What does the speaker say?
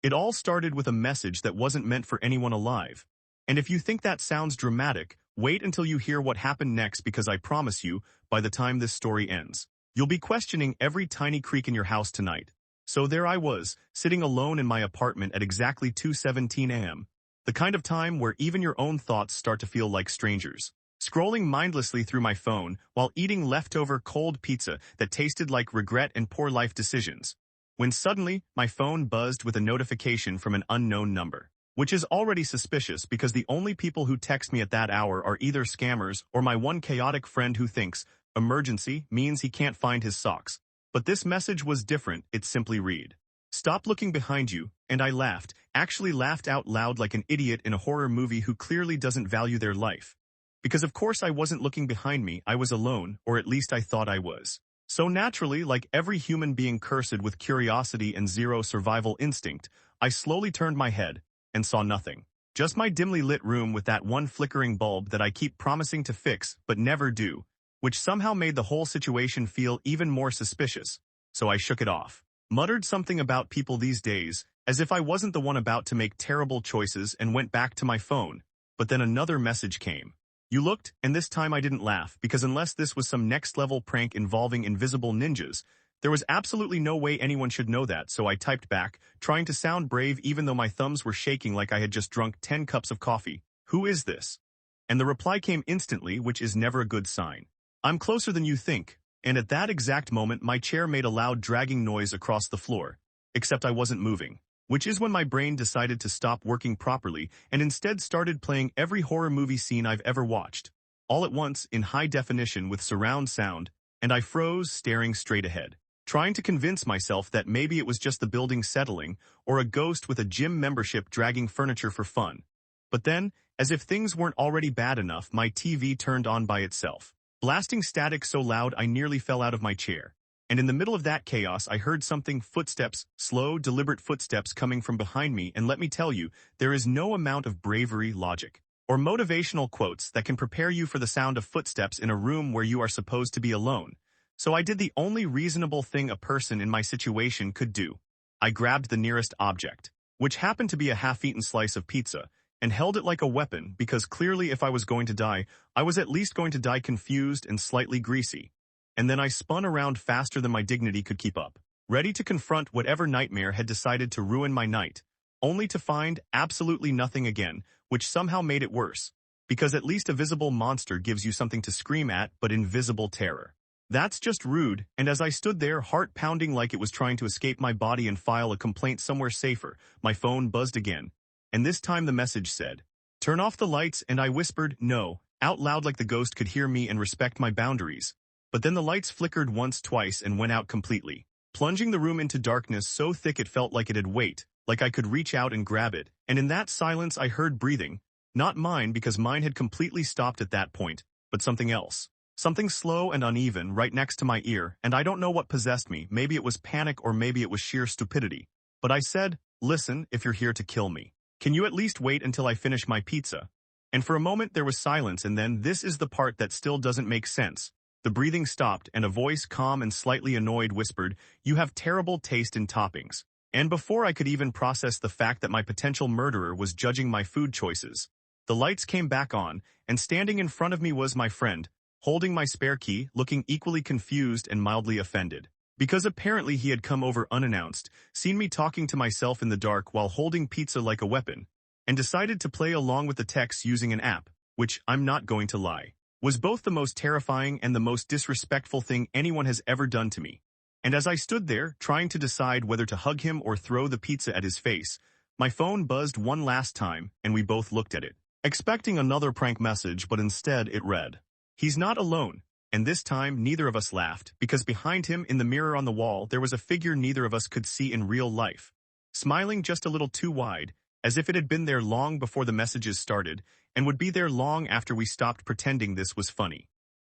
It all started with a message that wasn't meant for anyone alive. And if you think that sounds dramatic, wait until you hear what happened next because I promise you, by the time this story ends, you'll be questioning every tiny creak in your house tonight. So there I was, sitting alone in my apartment at exactly 2:17 a.m. The kind of time where even your own thoughts start to feel like strangers. Scrolling mindlessly through my phone while eating leftover cold pizza that tasted like regret and poor life decisions. When suddenly, my phone buzzed with a notification from an unknown number. Which is already suspicious because the only people who text me at that hour are either scammers or my one chaotic friend who thinks emergency means he can't find his socks. But this message was different. It simply read, "Stop looking behind you," and I laughed, actually laughed out loud like an idiot in a horror movie who clearly doesn't value their life. Because of course I wasn't looking behind me, I was alone, or at least I thought I was. So naturally, like every human being cursed with curiosity and zero survival instinct, I slowly turned my head and saw nothing. Just my dimly lit room with that one flickering bulb that I keep promising to fix but never do, which somehow made the whole situation feel even more suspicious. So I shook it off. Muttered something about people these days, as if I wasn't the one about to make terrible choices, and went back to my phone. But then another message came. You looked, and this time I didn't laugh, because unless this was some next-level prank involving invisible ninjas, there was absolutely no way anyone should know that, so I typed back, trying to sound brave even though my thumbs were shaking like I had just drunk 10 cups of coffee. Who is this? And the reply came instantly, which is never a good sign. I'm closer than you think. And at that exact moment, my chair made a loud dragging noise across the floor. Except I wasn't moving. Which is when my brain decided to stop working properly and instead started playing every horror movie scene I've ever watched. All at once, in high definition with surround sound, and I froze, staring straight ahead, trying to convince myself that maybe it was just the building settling or a ghost with a gym membership dragging furniture for fun. But then, as if things weren't already bad enough, my TV turned on by itself, blasting static so loud I nearly fell out of my chair. And in the middle of that chaos, I heard something, footsteps, slow, deliberate footsteps coming from behind me, and let me tell you, there is no amount of bravery, logic, or motivational quotes that can prepare you for the sound of footsteps in a room where you are supposed to be alone. So I did the only reasonable thing a person in my situation could do. I grabbed the nearest object, which happened to be a half-eaten slice of pizza, and held it like a weapon because clearly if I was going to die, I was at least going to die confused and slightly greasy. And then I spun around faster than my dignity could keep up, ready to confront whatever nightmare had decided to ruin my night, only to find absolutely nothing again, which somehow made it worse, because at least a visible monster gives you something to scream at, but invisible terror. That's just rude, and as I stood there, heart pounding like it was trying to escape my body and file a complaint somewhere safer, my phone buzzed again, and this time the message said, "Turn off the lights," and I whispered, "No," out loud like the ghost could hear me and respect my boundaries. But then the lights flickered once, twice, and went out completely, plunging the room into darkness so thick it felt like it had weight, like I could reach out and grab it, and in that silence I heard breathing, not mine because mine had completely stopped at that point, but something else. Something slow and uneven right next to my ear, and I don't know what possessed me, maybe it was panic or maybe it was sheer stupidity. But I said, "Listen, if you're here to kill me, can you at least wait until I finish my pizza?" And for a moment there was silence, and then this is the part that still doesn't make sense. The breathing stopped, and a voice, calm and slightly annoyed, whispered, "You have terrible taste in toppings." And before I could even process the fact that my potential murderer was judging my food choices, the lights came back on, and standing in front of me was my friend, holding my spare key, looking equally confused and mildly offended. Because apparently he had come over unannounced, seen me talking to myself in the dark while holding pizza like a weapon, and decided to play along with the text using an app, which, I'm not going to lie, was both the most terrifying and the most disrespectful thing anyone has ever done to me. And as I stood there, trying to decide whether to hug him or throw the pizza at his face, my phone buzzed one last time, and we both looked at it, expecting another prank message, but instead it read, "He's not alone." And this time, neither of us laughed, because behind him, in the mirror on the wall, there was a figure neither of us could see in real life, smiling just a little too wide, as if it had been there long before the messages started, and would be there long after we stopped pretending this was funny.